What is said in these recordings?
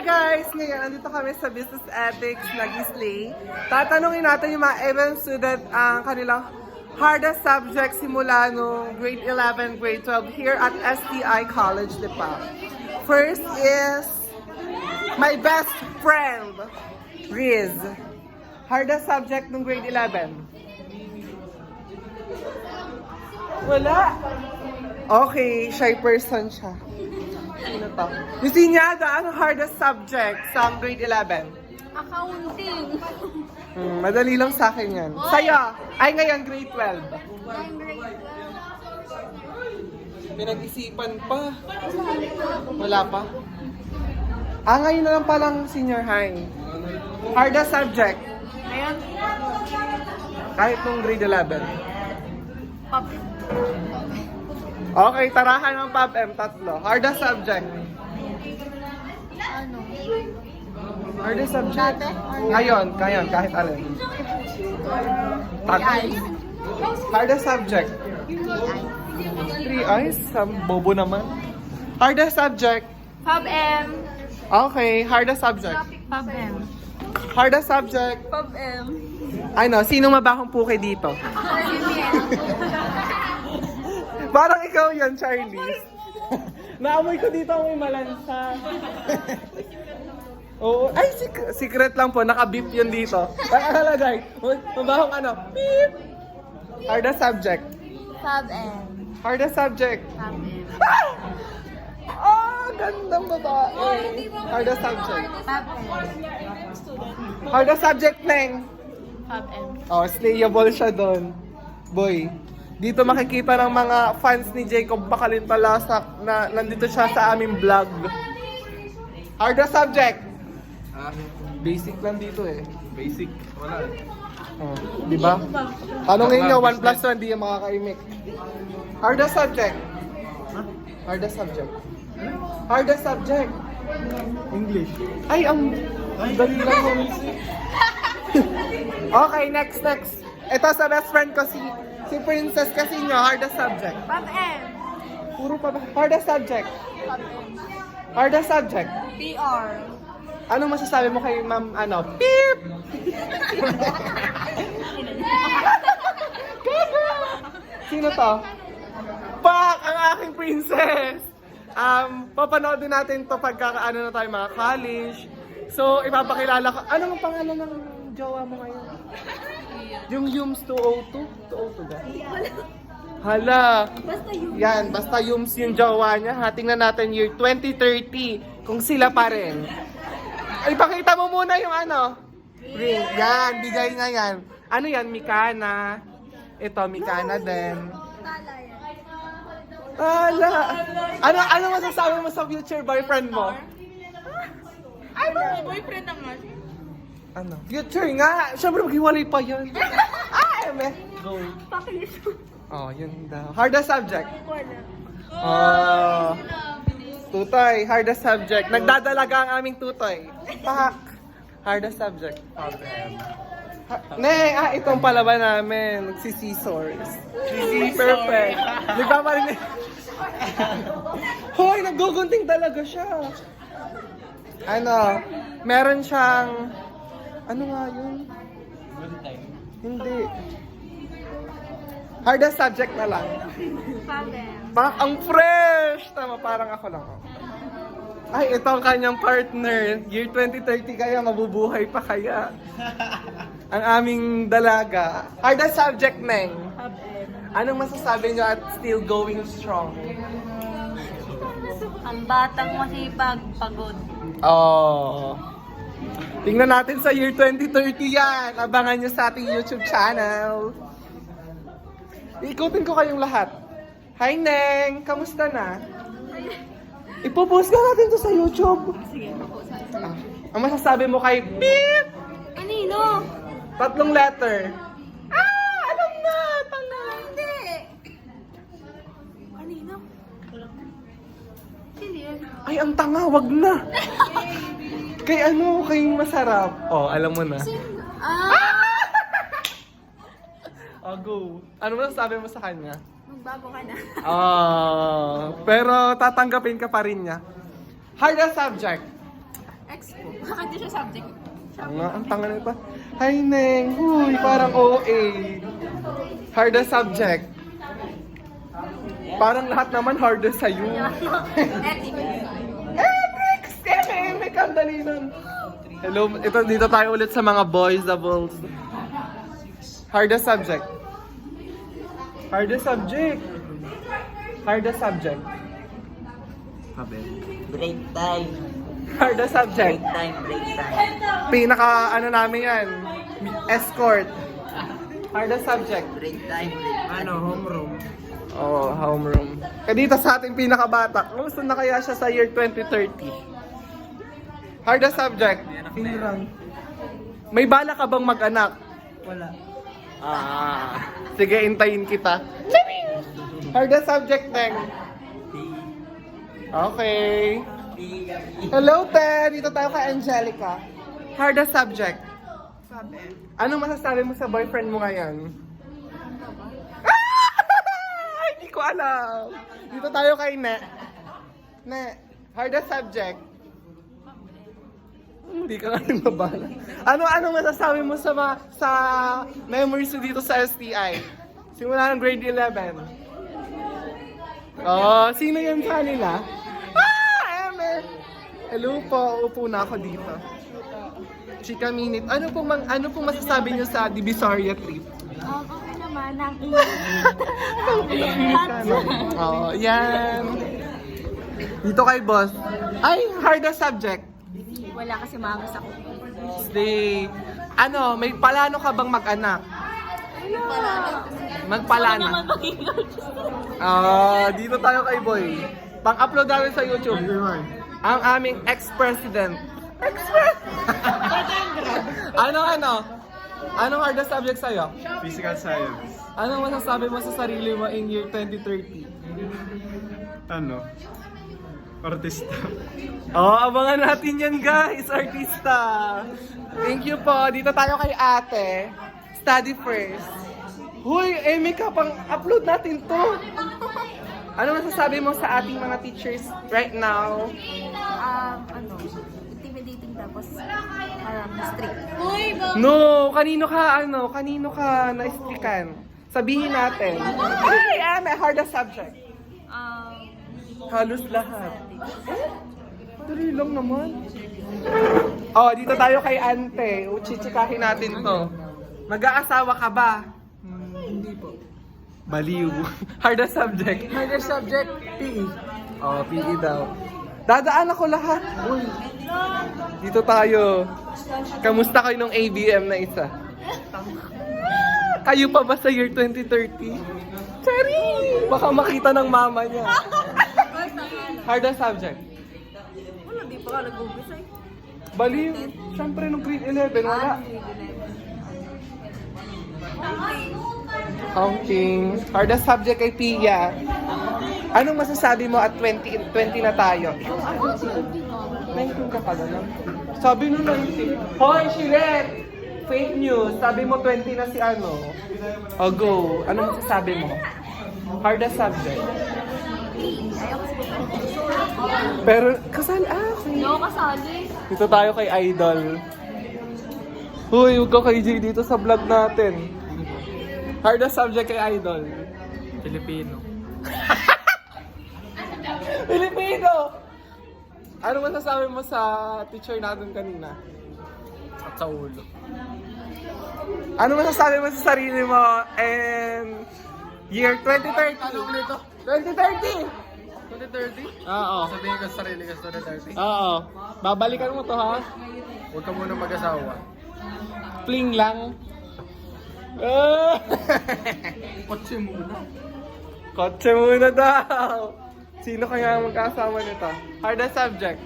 guys! Ngayon, andito kami sa Business Ethics Nag-Slay. Tatanungin natin yung mga even student ang kanilang hardest subject simula no grade 11, grade 12 here at STI College, Lipa. First is my best friend, Riz. Hardest subject ng grade 11? Wala. Okay, shy person siya. Ano to? Yung sinyada, ano hardest subject sa grade 11? Accounting. Madali lang sa akin yan. Sa'yo? Ay, ngayon grade 12. I'm grade 12. Pinag-isipan pa. Wala pa? Ngayon na lang palang senior high. Hardest subject? Ngayon, Kahit nung grade 11. pop. Okay, tarahan ng PABM, tatlo. Hardest subject? Ano? Hardest subject? Dati? Ngayon, kahit alin. Tatlo. Hardest subject? 3 eyes? Bobo naman. Hardest subject? Pop M. Okay, hardest subject? Pop M. Hardest subject? Pop M. Ano, sinong mabahong puke dito? Parang ikaw yan, Charlie. Naamoy ko dito amoy malansa. Oo. Ay, secret lang po. Naka-beep yun dito. Nakalagay. Mabahong ano? Beep! Hardest subject? Pop M. Hardest subject? Pop M. Gandang babae. Hardest subject? Pop M. Hardest subject, Neng? Pop M. Slayable siya doon. Boy, dito makikita ng mga fans ni Jacob Bakalinpalasak na nandito siya sa aming vlog. Hardest subject? Basic lang dito eh. Basic, wala. Di ba? Tanongin nyo, 1 plus 1, di yung makakaimik. Hardest subject? Hardest subject? Hardest subject? English. Ay, ang dali lang mo. Okay, next. Ito sa best friend ko, si Princess Casino, hardest subject. Pop M. Puro pa ba? Hardest subject. Pop M. Hardest subject. PR. Anong masasabi mo kay ma'am, Beep! Sino to? Pak! Ang aking princess! Papanoodin natin to pagkakaano na tayo mga college. So, ipapakilala ko. Anong pangalan ng jowa mo ngayon? Yung Yums 202? 202 ba? Hala! Basta yun. Yan, basta Yums yung jowa niya. Tingnan natin year 2030 kung sila pa rin. Ipakita mo muna yung ring. Yan, bigay nga yan. Ano yan? Mikana. Ito, Mikana din. Hala! Ano masasabi mo sa future boyfriend mo? Ano? Boyfriend naman. Ano? Future nga! Siyempre maghiwalay pa yan. Eme. Go. Pakilis. Oh, yun daw. Hardest subject? Wala. Tutoy, hardest subject. Nagdadalaga ang aming tutoy. Pak! Hardest subject. Itong palaban namin. Nagsisisors. Perfect. Nagpaparinig. Hoy, naggugunting talaga siya. Meron siyang... Ano nga yun? Hindi. Hardest subject na lang. Pop M. Pak, ang fresh! Tama, parang ako lang. Ay, ito ang kanyang partner. Year 2030 kaya, mabubuhay pa kaya. Ang aming dalaga. Hardest subject, Neng. Pop M. Anong masasabi niyo at still going strong? Ang batang masipag, pagod. Oh. Tingnan natin sa year 2030 yan. Abangan niyo sa ating YouTube channel. Ikutin ko kayong lahat. Hi, Neng! Kamusta na? Ipopost ka natin to sa YouTube. Sige, Ang masasabi mo kay Beep! Kanino? 3 letter. Alam na! Tanga! Hindi. Kanino? Sino yun? Ay, ang tanga, wag na. Kay masarap. Oh, alam mo na. Go. Ano masasabi mo sa kanya? Magbago ka na. Pero tatanggapin ka pa rin niya. Hardest subject? ex ko. Bakit di siya subject? Ang tanga nito. Hi, Neng. Huy, parang OA. Hardest subject. Parang lahat naman hardest sa'yo. Ethics! May kandali nun. Hello, dito tayo ulit sa mga boys, the balls. Hardest subject. Hardest subject. Hardest subject. Break time. Hardest subject. Break time. Pinaka, ano namin yan, escort. Hardest subject. Break time. Homeroom. Oh, homeroom. Kaya dito sa ating pinakabata, gusto na kaya siya sa year 2030? Hardest subject. Finrang. May bala ka bang mag-anak? Wala. Sige, intayin kita. Hardest subject, Neng. Okay. Hello, Te! Dito tayo kay Angelica. Hardest subject. Anong masasabi mo sa boyfriend mo ngayon? Hindi ko alam. Dito tayo kay Ne. Ne, hardest subject. Hindi ka nga rin mabala. Anong masasabi mo sa memories mo dito sa STI? Simula ng grade 11. Oh, sino yan sa kanila? Eme! Hello po, upo na ako dito. Chika minute. Ano pong masasabi niyo sa Divisoria trip? Okay naman, ang Oh, yan. Dito kay boss. Ay, hardest subject. Wala kasi magas ako. Stay. May plano ka bang mag-anak? Magpalana. Dito tayo kay Boy. Pang-upload namin sa YouTube. Ang aming ex-president. Anong hardest subject sa'yo? Physical science. Anong masasabi mo sa sarili mo in year 2030? Artista. Abangan natin yan guys, artista. Thank you po. Dito tayo kay ate. Study first. Huy, Amy ka, pang-upload natin to. Ano masasabi mo sa ating mga teachers right now? Intimidating tapos parang strict. No, kanino ka na-strikan? Sabihin natin. Ay, Amy, hardest subject. Halos lahat. Dali lang naman. Dito tayo kay ante. Chichikahin natin to. Mag-aasawa ka ba? Hindi po. Baliw. Hardest subject. Hardest subject, PE. PE daw. Dadaan ako lahat. Uy. Dito tayo. Kamusta kayo nung ABM na isa? Kayo pa ba sa year 2030? Cherry! Baka makita ng mama niya. Hardest subject. Wala, di pa ka nag-umpisa eh. Baliw. Siyempre nung grade 11, wala. Counting. Hardest subject kay Pia. Anong masasabi mo at 20 na tayo? 19 ka pala lang. Sabi nung 19. Hoy, Shiret! Fake news. Sabi mo 20 na si go. Anong masasabi mo? Hardest subject. Pero, kasali Hindi ako kasali. Dito tayo kay Idol. Huy, huwag ka kay Jay dito sa vlog natin. Hardest subject kay Idol. Filipino. Filipino! Ano masasabi mo sa teacher natin kanina? At sa ulo. Ano masasabi mo sa sarili mo and year 2030? 2030! 2030? Oo. Sabihin ko sa sarili ko sa 2030. Oo. Babalikan mo to ha? Huwag ka muna mag-asawa. Fling lang. Kotse muna. Kotse muna daw. Sino kaya ang magkasama nito? Hardest subject?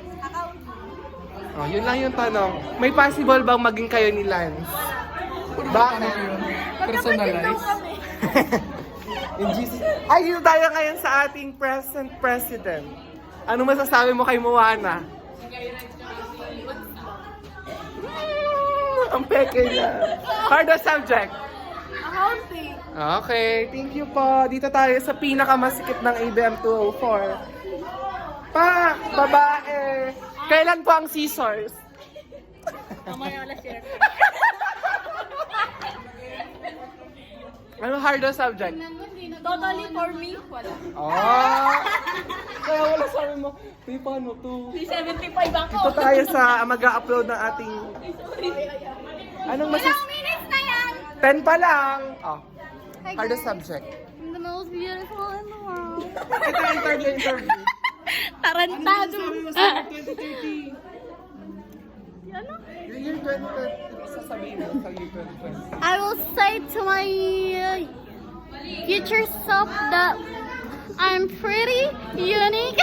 Yun lang yung tanong. May possible bang maging kayo ni Lance? Bakit? Personalize. In Jesus. Ay, dito tayo ngayon sa ating present president. Ano masasabi mo kay Moana? Ang peke niya. Hardest subject? Accounting. Okay, thank you po. Dito tayo sa pinakamasikip ng ABM 204. Pak! Babae! Kailan po ang scissors? Mamaya wala share. Ano hardest subject? Totally for me, wala. Kaya wala sabi mo, "Uy, paano to?" 375 ako. Ito tayo sa mag-upload ng ating... Anong Ilang minutes na yan? 10 pa lang. Oh, Hi, hardest guys. subject. I'm the most beautiful in the world. Ito interview. Tarantado. Sabi mo sa 2030. Ano? Yung year 2030, sasabihin mo sa year 2020. I will say to my future self that I'm pretty unique.